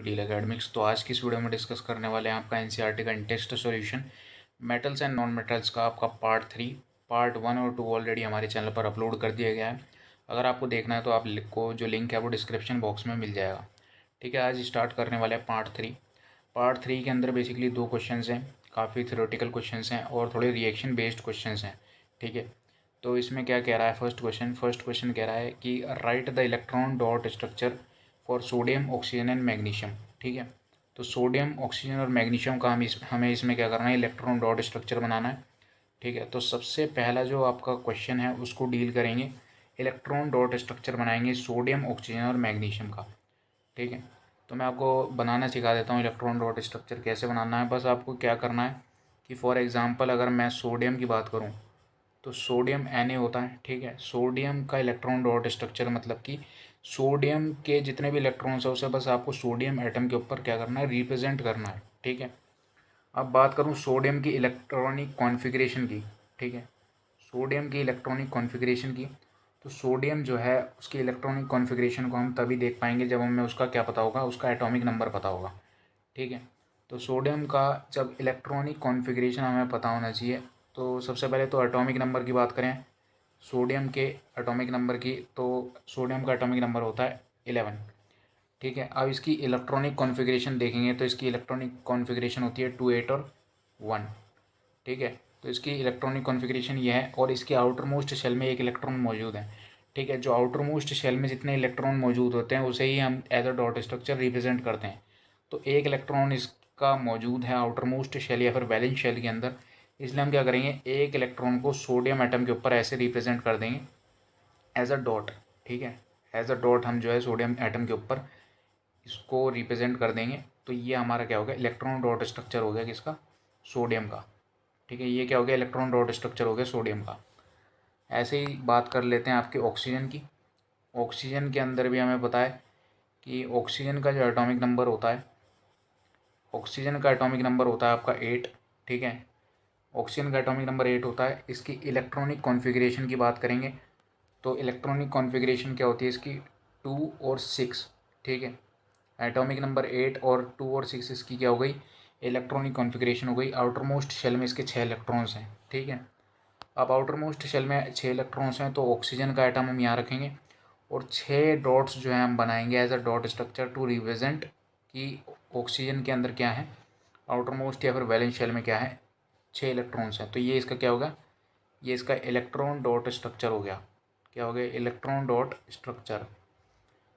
Deal academics. तो आज की इस वीडियो में डिस्कस करने वाले हैं आपका एनसीईआरटी का test solution metals and non metals का आपका पार्ट 3। पार्ट 1 और 2 ऑलरेडी हमारे चैनल पर अपलोड कर दिया गया है। अगर आपको देखना है तो आप को जो लिंक है वो डिस्क्रिप्शन बॉक्स में मिल जाएगा। ठीक है, आज स्टार्ट करने वाले हैं पार्ट 3। पार्ट 3 के अंदर बेसिकली 2 क्वेश्चन हैं, काफ़ी थ्योरेटिकल क्वेश्चन हैं और थोड़े रिएक्शन बेस्ड क्वेश्चन हैं। ठीक है, तो इसमें क्या कह रहा है, फर्स्ट क्वेश्चन कह रहा है कि right the electron dot structure for sodium oxygen and magnesium. ठीक है, तो सोडियम ऑक्सीजन और मैग्नीशियम का हमें इसमें क्या करना है, इलेक्ट्रॉन डॉट स्ट्रक्चर बनाना है। ठीक है, तो सबसे पहला जो आपका क्वेश्चन है उसको डील करेंगे, इलेक्ट्रॉन डॉट स्ट्रक्चर बनाएंगे सोडियम ऑक्सीजन और मैग्नीशियम का। ठीक है, तो मैं आपको बनाना सिखा देता हूँ इलेक्ट्रॉन डॉट स्ट्रक्चर कैसे बनाना है। बस आपको क्या करना है कि फॉर एग्ज़ाम्पल अगर मैं सोडियम की बात करूँ तो सोडियम Na होता है। ठीक है, सोडियम का इलेक्ट्रॉन डॉट स्ट्रक्चर मतलब कि सोडियम के जितने भी इलेक्ट्रॉन्स हैं उसे बस आपको सोडियम एटम के ऊपर क्या करना है, रिप्रेजेंट करना है। ठीक है, अब बात करूँ सोडियम की इलेक्ट्रॉनिक कॉन्फ़िगरेशन की। ठीक है, सोडियम की इलेक्ट्रॉनिक कॉन्फ़िगरेशन की, तो सोडियम जो है उसकी इलेक्ट्रॉनिक कॉन्फ़िगरेशन को हम तभी देख पाएंगे जब हमें उसका क्या पता होगा, उसका एटॉमिक नंबर पता होगा। ठीक है, तो सोडियम का जब इलेक्ट्रॉनिक कॉन्फ़िगरेशन हमें पता होना चाहिए, तो सबसे पहले तो एटॉमिक नंबर की बात करें सोडियम के एटॉमिक नंबर की, तो सोडियम का एटॉमिक नंबर होता है 11। ठीक है, अब इसकी इलेक्ट्रॉनिक कॉन्फ़िगरेशन देखेंगे तो इसकी इलेक्ट्रॉनिक कॉन्फ़िगरेशन होती है 2 8 और 1। ठीक है, तो इसकी इलेक्ट्रॉनिक कॉन्फ़िगरेशन ये है और इसके आउटर मोस्ट शेल में एक इलेक्ट्रॉन मौजूद है। ठीक है, जो आउटर मोस्ट शेल में जितने इलेक्ट्रॉन मौजूद होते हैं उसे ही हम as a dot structure represent करते हैं। तो एक इलेक्ट्रॉन इसका मौजूद है आउटर मोस्ट शेल या फिर वैलेंस शेल के अंदर, इसलिए हम क्या करेंगे, एक इलेक्ट्रॉन को सोडियम एटम के ऊपर ऐसे रिप्रेजेंट कर देंगे एज अ डॉट। ठीक है, एज अ डॉट हम जो है सोडियम एटम के ऊपर इसको रिप्रेजेंट कर देंगे। तो ये हमारा क्या हो गया, इलेक्ट्रॉन डॉट स्ट्रक्चर हो गया किसका, सोडियम का। ठीक है, ये क्या हो गया, इलेक्ट्रॉन डॉट स्ट्रक्चर हो गया सोडियम का। ऐसे ही बात कर लेते हैं आपके ऑक्सीजन की। ऑक्सीजन के अंदर भी हमें पता है कि ऑक्सीजन का जो एटॉमिक नंबर होता है, ऑक्सीजन का एटॉमिक नंबर होता है आपका 8। ठीक है, ऑक्सीजन का एटॉमिक नंबर 8 होता है। इसकी इलेक्ट्रॉनिक कॉन्फ़िगरेशन की बात करेंगे तो इलेक्ट्रॉनिक कॉन्फ़िगरेशन क्या होती है इसकी, 2 और 6। ठीक है, एटॉमिक नंबर 8 और 2 और 6 इसकी क्या हो गई, इलेक्ट्रॉनिक कॉन्फ़िगरेशन हो गई। आउटर मोस्ट शेल में इसके 6 इलेक्ट्रॉन्स हैं। ठीक है, अब आउटर मोस्ट शेल में 6 इलेक्ट्रॉन्स हैं तो ऑक्सीजन का एटम हम यहाँ रखेंगे और 6 डॉट्स जो है हम बनाएंगे as a dot structure to represent कि ऑक्सीजन के अंदर क्या है, आउटर मोस्ट या फिर वैलेंस शेल में क्या है, 6 इलेक्ट्रॉन्स हैं। तो ये इसका क्या होगा, ये इसका इलेक्ट्रॉन डॉट स्ट्रक्चर हो गया। क्या हो गया, इलेक्ट्रॉन डॉट स्ट्रक्चर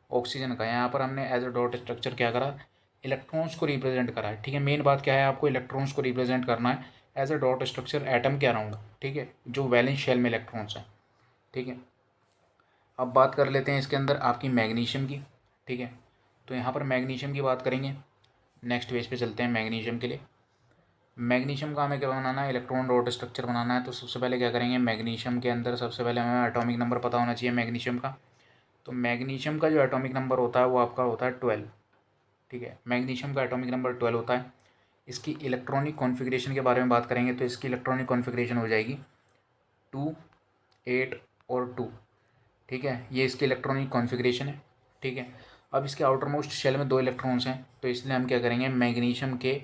ऑक्सीजन का। यहाँ पर हमने एज अ डॉट स्ट्रक्चर क्या करा, इलेक्ट्रॉन्स को रिप्रेजेंट करा है। ठीक है, मेन बात क्या है, आपको इलेक्ट्रॉन्स को रिप्रेजेंट करना है as a dot structure atom के अराउंड। ठीक है, जो वैलेंस शेल में इलेक्ट्रॉन्स हैं। ठीक है, अब बात कर लेते हैं इसके अंदर आपकी मैग्नीशियम की। ठीक है, तो यहाँ पर मैग्नीशियम की बात करेंगे, नेक्स्ट पेज पे चलते हैं मैग्नीशियम के लिए। मैग्नीशियम का हमें क्या बनाना है, इलेक्ट्रॉन डॉट स्ट्रक्चर बनाना है। तो सबसे पहले क्या करेंगे, मैग्नीशियम के अंदर सबसे पहले हमें एटॉमिक नंबर पता होना चाहिए मैग्नीशियम का। तो मैग्नीशियम का जो एटॉमिक नंबर होता है वो आपका होता है 12। ठीक है, मैग्नीशियम का एटॉमिक नंबर 12 होता है। इसकी इलेक्ट्रॉनिक कॉन्फ़िगरेशन के बारे में बात करेंगे तो इसकी इलेक्ट्रॉनिक कॉन्फ़िगरेशन हो जाएगी 2 8 और 2। ठीक है, ये इसकी इलेक्ट्रॉनिक कॉन्फ़िगरेशन है। ठीक है, अब इसके आउटर मोस्ट शेल में 2 इलेक्ट्रॉन्स हैं तो इसलिए हम क्या करेंगे, मैग्नीशियम के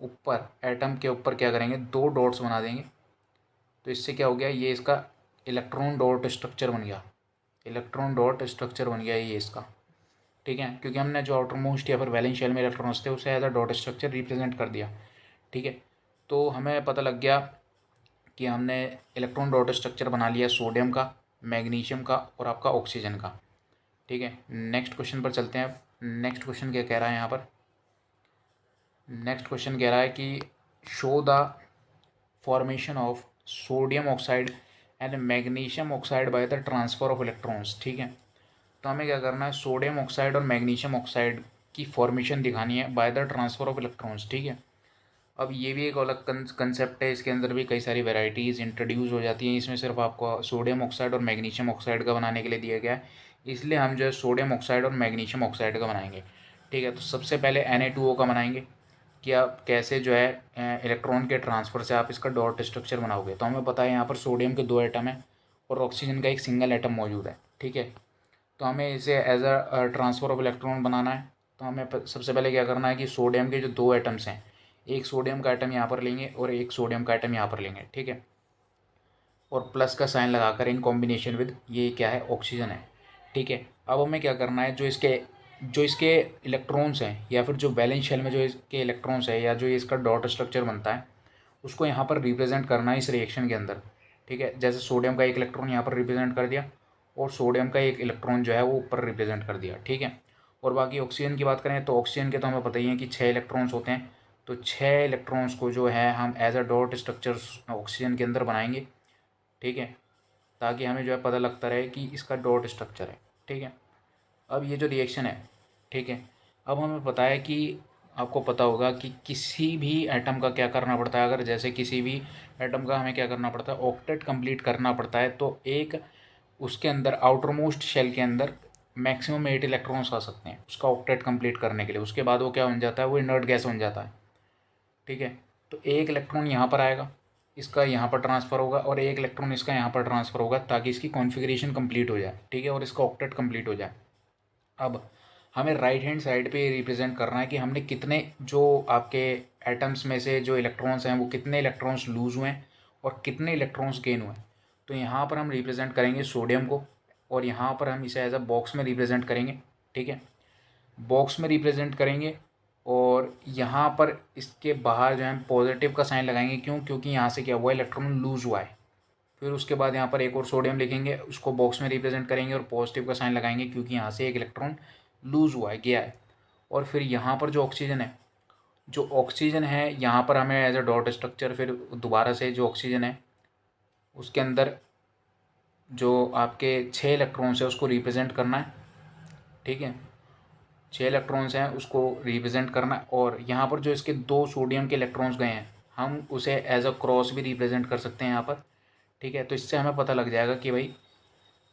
ऊपर, एटम के ऊपर क्या करेंगे, 2 डॉट्स बना देंगे। तो इससे क्या हो गया, ये इसका इलेक्ट्रॉन डॉट स्ट्रक्चर बन गया, इलेक्ट्रॉन डॉट स्ट्रक्चर बन गया ये इसका। ठीक है, क्योंकि हमने जो आउटर मोस्ट या फिर वैलेंस शेल में इलेक्ट्रॉन्स थे उसे as a dot structure represent कर दिया। ठीक है, तो हमें पता लग गया कि हमने इलेक्ट्रॉन डॉट स्ट्रक्चर बना लिया सोडियम का, मैग्नीशियम का और आपका ऑक्सीजन का। ठीक है, नेक्स्ट क्वेश्चन पर चलते हैं। नेक्स्ट क्वेश्चन क्या कह रहा है यहाँ पर, नेक्स्ट क्वेश्चन कह रहा है कि show the formation of sodium oxide and magnesium oxide by the transfer of electrons. ठीक है, तो हमें क्या करना है, सोडियम ऑक्साइड और मैग्नीशियम ऑक्साइड की फॉर्मेशन दिखानी है by the transfer of electrons. ठीक है, अब ये भी एक अलग कंसेप्ट है, इसके अंदर भी कई सारी वेराइटीज़ इंट्रोड्यूस हो जाती हैं। इसमें सिर्फ आपको सोडियम ऑक्साइड और मैग्नीशियम ऑक्साइड का बनाने के लिए दिया गया है, इसलिए हम जो है सोडियम ऑक्साइड और मैग्नीशियम ऑक्साइड का बनाएंगे। ठीक है, तो सबसे पहले Na2O का बनाएंगे कि आप कैसे जो है इलेक्ट्रॉन के ट्रांसफ़र से आप इसका डॉट स्ट्रक्चर बनाओगे। तो हमें पता है यहाँ पर सोडियम के 2 एटम हैं और ऑक्सीजन का एक सिंगल एटम मौजूद है। ठीक है, तो हमें इसे as a transfer of electron बनाना है। तो हमें सबसे पहले क्या करना है कि सोडियम के जो दो एटम्स हैं, एक सोडियम का एटम यहाँ पर लेंगे और एक सोडियम का एटम यहाँ पर लेंगे, ठीक है, और प्लस का साइन लगाकर इन कॉम्बिनेशन विद ये क्या है, ऑक्सीजन है, ठीक है। अब हमें क्या करना है, जो इसके इलेक्ट्रॉन्स हैं या फिर जो वैलेंस शेल में जो इसके इलेक्ट्रॉन्स है या जो इसका डॉट स्ट्रक्चर बनता है उसको यहाँ पर रिप्रेजेंट करना है इस रिएक्शन के अंदर, ठीक है। जैसे सोडियम का एक इलेक्ट्रॉन यहाँ पर रिप्रेजेंट कर दिया और सोडियम का एक इलेक्ट्रॉन जो है वो ऊपर रिप्रेजेंट कर दिया, ठीक है। और बाकी ऑक्सीजन की बात करें तो ऑक्सीजन के तो हमें पता ही है कि 6 इलेक्ट्रॉन्स होते हैं, तो 6 इलेक्ट्रॉन्स को जो है हम as a dot structure oxygen के अंदर बनाएंगे, ठीक है, ताकि हमें जो है पता लगता रहे कि इसका डॉट स्ट्रक्चर है, ठीक है। अब ये जो रिएक्शन है, ठीक है, अब हमें पता है कि आपको पता होगा कि किसी भी एटम का क्या करना पड़ता है, अगर जैसे किसी भी एटम का हमें क्या करना पड़ता है, ऑक्टेट कंप्लीट करना पड़ता है, तो एक उसके अंदर आउटर मोस्ट शेल के अंदर मैक्सिमम 8 इलेक्ट्रॉन्स आ सकते हैं उसका ऑक्टेट कंप्लीट करने के लिए। उसके बाद वो क्या बन जाता है, वो इनर्ट गैस बन जाता है, ठीक है। तो एक इलेक्ट्रॉन यहाँ पर आएगा, इसका यहाँ पर ट्रांसफ़र होगा और एक इलेक्ट्रॉन इसका यहाँ पर ट्रांसफ़र होगा ताकि इसकी कॉन्फ़िगरेशन कंप्लीट हो जाए, ठीक है, और इसका ऑक्टेट कंप्लीट हो जाए। अब हमें राइट हैंड साइड पे रिप्रेजेंट करना है कि हमने कितने जो आपके एटम्स में से जो इलेक्ट्रॉन्स हैं वो कितने इलेक्ट्रॉन्स लूज़ हुए हैं और कितने इलेक्ट्रॉन्स गेन हुए हैं। तो यहाँ पर हम रिप्रेजेंट करेंगे सोडियम को और यहाँ पर हम इसे एज अ बॉक्स में रिप्रेजेंट करेंगे, ठीक है, बॉक्स में रिप्रेजेंट करेंगे। और यहाँ पर इसके बाहर जो है पॉजिटिव का साइन लगाएंगे, क्यों, क्योंकि यहाँ से क्या हुआ, इलेक्ट्रॉन लूज़ हुआ है। फिर उसके बाद यहाँ पर एक और सोडियम लिखेंगे, उसको बॉक्स में रिप्रेजेंट करेंगे और पॉजिटिव का साइन लगाएंगे क्योंकि यहाँ से एक इलेक्ट्रॉन लूज़ हुआ है, गया है। और फिर यहाँ पर जो ऑक्सीजन है यहाँ पर हमें एज अ डॉट स्ट्रक्चर फिर दोबारा से जो ऑक्सीजन है उसके अंदर जो आपके 6 इलेक्ट्रॉन्स है उसको रिप्रेजेंट करना है, ठीक है, 6 इलेक्ट्रॉन्स हैं उसको रिप्रेजेंट करना है। और यहाँ पर जो इसके 2 सोडियम के इलेक्ट्रॉन्स गए हैं हम उसे एज अ क्रॉस भी रिप्रेजेंट कर सकते हैं यहाँ पर, ठीक है। तो इससे हमें पता लग जाएगा कि भाई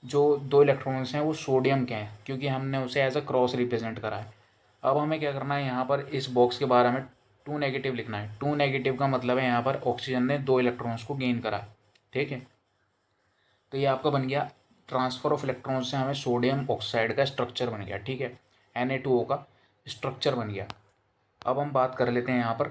जो 2 इलेक्ट्रॉन्स हैं वो सोडियम के हैं क्योंकि हमने उसे एज अ क्रॉस रिप्रेजेंट करा है। अब हमें क्या करना है, यहाँ पर इस बॉक्स के बाहर हमें 2 नेगेटिव लिखना है। 2 नेगेटिव का मतलब है यहाँ पर ऑक्सीजन ने 2 इलेक्ट्रॉन्स को गेन करा है, ठीक है। तो ये आपका बन गया ट्रांसफ़र ऑफ इलेक्ट्रॉन्स से हमें सोडियम ऑक्साइड का स्ट्रक्चर बन गया, ठीक है, Na2O का स्ट्रक्चर बन गया। अब हम बात कर लेते हैं यहाँ पर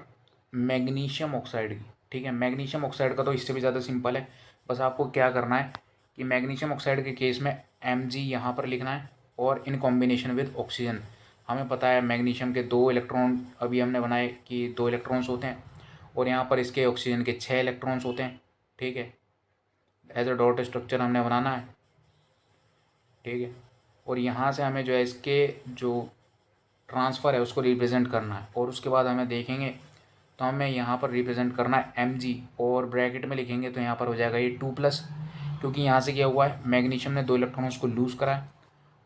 मैग्नीशियम ऑक्साइड की, ठीक है। मैग्नीशियम ऑक्साइड का तो इससे भी ज़्यादा सिंपल है, बस आपको क्या करना है कि मैग्नीशियम ऑक्साइड के केस में Mg यहाँ पर लिखना है और इन कॉम्बिनेशन विद ऑक्सीजन। हमें पता है मैग्नीशियम के 2 इलेक्ट्रॉन अभी हमने बनाए कि 2 इलेक्ट्रॉन्स होते हैं और यहाँ पर इसके ऑक्सीजन के 6 इलेक्ट्रॉन्स होते हैं, ठीक है, एज अ डॉट स्ट्रक्चर हमने बनाना है, ठीक है। और यहाँ से हमें जो है इसके जो ट्रांसफ़र है उसको रिप्रेजेंट करना है और उसके बाद हमें देखेंगे तो हमें यहाँ पर रिप्रेजेंट करना है Mg और ब्रैकेट में लिखेंगे तो यहाँ पर हो जाएगा ये 2+, क्योंकि यहाँ से क्या हुआ है, मैग्नीशियम ने 2 इलेक्ट्रॉन्स को लूज़ करा है।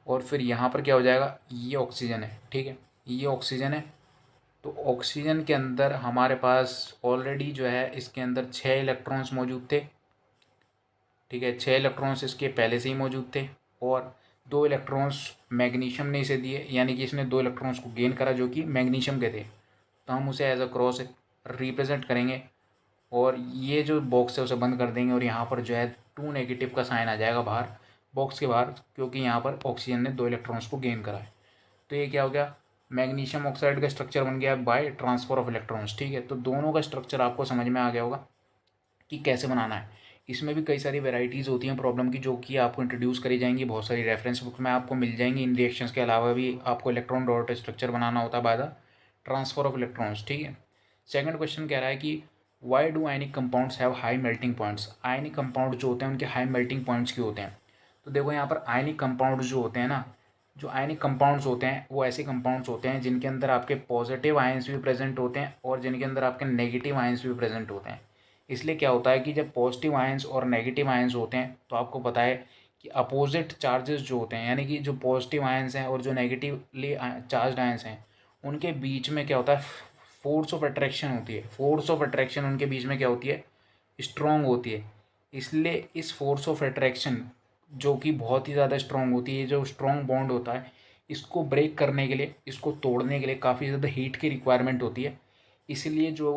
और फिर यहाँ पर क्या हो जाएगा, ये ऑक्सीजन है, ठीक है, ये ऑक्सीजन है। तो ऑक्सीजन के अंदर हमारे पास ऑलरेडी जो है इसके अंदर 6 इलेक्ट्रॉन्स मौजूद थे, ठीक है, 6 इलेक्ट्रॉन्स इसके पहले से ही मौजूद थे और 2 इलेक्ट्रॉन्स मैग्नीशियम ने इसे दिए, यानी कि इसने 2 इलेक्ट्रॉन्स को गेन करा जो कि मैग्नीशियम के थे। तो हम उसे एज अ क्रॉस रिप्रेजेंट करेंगे और ये जो बॉक्स है उसे बंद कर देंगे और यहाँ पर जो है 2 नेगेटिव का साइन आ जाएगा बाहर, बॉक्स के बाहर, क्योंकि यहाँ पर ऑक्सीजन ने 2 इलेक्ट्रॉन्स को गेन करा है। तो ये क्या हो गया, मैग्नीशियम ऑक्साइड का स्ट्रक्चर बन गया बाय ट्रांसफ़र ऑफ इलेक्ट्रॉन्स, ठीक है। तो दोनों का स्ट्रक्चर आपको समझ में आ गया होगा कि कैसे बनाना है। इसमें भी कई सारी वेराइटीज़ होती हैं प्रॉब्लम की जो कि आपको इंट्रोड्यूस करी जाएंगी, बहुत सारी रेफरेंस बुक में आपको मिल जाएंगी। इन रिएक्शंस के अलावा भी आपको इलेक्ट्रॉन डॉट स्ट्रक्चर बनाना होता है by the transfer of electrons, ठीक है। सेकंड क्वेश्चन कह रहा है कि why do ionic compounds have high melting points. Ionic compound जो होते हैं उनके हाई मेल्टिंग पॉइंट्स क्यों होते हैं। तो देखो यहाँ पर आयनिक कंपाउंड जो होते हैं ना, जो आयनिक कंपाउंड्स होते हैं वो ऐसे कंपाउंड्स होते हैं जिनके अंदर आपके पॉजिटिव आयंस भी प्रेजेंट होते हैं और जिनके अंदर आपके नेगेटिव आयंस भी प्रेजेंट होते हैं। इसलिए क्या होता है कि जब पॉजिटिव आयंस और नेगेटिव आयंस होते हैं तो आपको पता है कि अपोजिट चार्जेस जो होते हैं, यानी कि जो पॉजिटिव आयंस हैं और जो नेगेटिवली चार्ज आयंस हैं उनके बीच में क्या होता है, फोर्स ऑफ अट्रैक्शन होती है। फोर्स ऑफ अट्रैक्शन उनके बीच में क्या होती है, स्ट्रॉन्ग होती है। इसलिए इस फोर्स ऑफ अट्रैक्शन जो कि बहुत ही ज़्यादा स्ट्रॉन्ग होती है, जो स्ट्रॉन्ग बॉन्ड होता है, इसको ब्रेक करने के लिए, इसको तोड़ने के लिए काफ़ी ज़्यादा हीट की रिक्वायरमेंट होती है। इसीलिए जो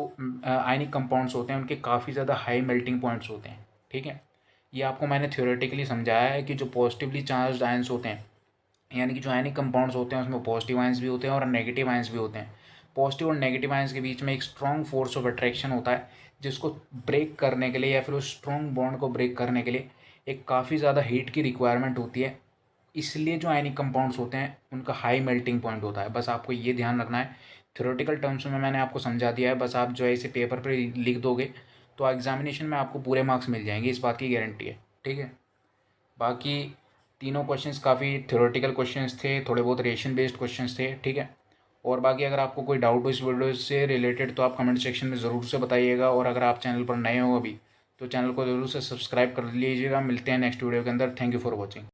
आयनिक कंपाउंड्स होते हैं उनके काफ़ी ज़्यादा हाई मेल्टिंग पॉइंट्स होते हैं, ठीक है। ये आपको मैंने थ्योरेटिकली समझाया है कि जो पॉजिटिवली चार्ज्ड आयंस होते हैं यानी कि जो आयनिक कंपाउंड्स होते हैं उसमें पॉजिटिव आयंस भी होते हैं और नेगेटिव आयंस भी होते हैं। पॉजिटिव और नेगेटिव आयंस के बीच में एक स्ट्रॉन्ग फोर्स ऑफ अट्रैक्शन होता है, जिसको ब्रेक करने के लिए या फिर उस स्ट्रॉन्ग बॉन्ड को ब्रेक करने के लिए एक काफ़ी ज़्यादा हीट की रिक्वायरमेंट होती है। इसलिए जो आयनिक कंपाउंड्स होते हैं उनका हाई मेल्टिंग पॉइंट होता है। बस आपको ये ध्यान रखना है। थ्योरेटिकल टर्म्स में मैंने आपको समझा दिया है, बस आप जो है इसे पेपर पर लिख दोगे तो एग्जामिनेशन में आपको पूरे मार्क्स मिल जाएंगे, इस बात की गारंटी है। ठीक है। बाकी तीनों क्वेश्चंस काफ़ी थ्योरेटिकल क्वेश्चंस थे, थोड़े बहुत रिएक्शन बेस्ड क्वेश्चंस थे। ठीक है। और बाकी अगर आपको कोई डाउट हो इस वीडियो से रिलेटेड तो आप कमेंट सेक्शन में ज़रूर से बताइएगा। और अगर आप चैनल पर नए हो अभी तो चैनल को ज़रूर से सब्सक्राइब कर लीजिएगा। मिलते हैं नेक्स्ट वीडियो के अंदर। Thank you for watching.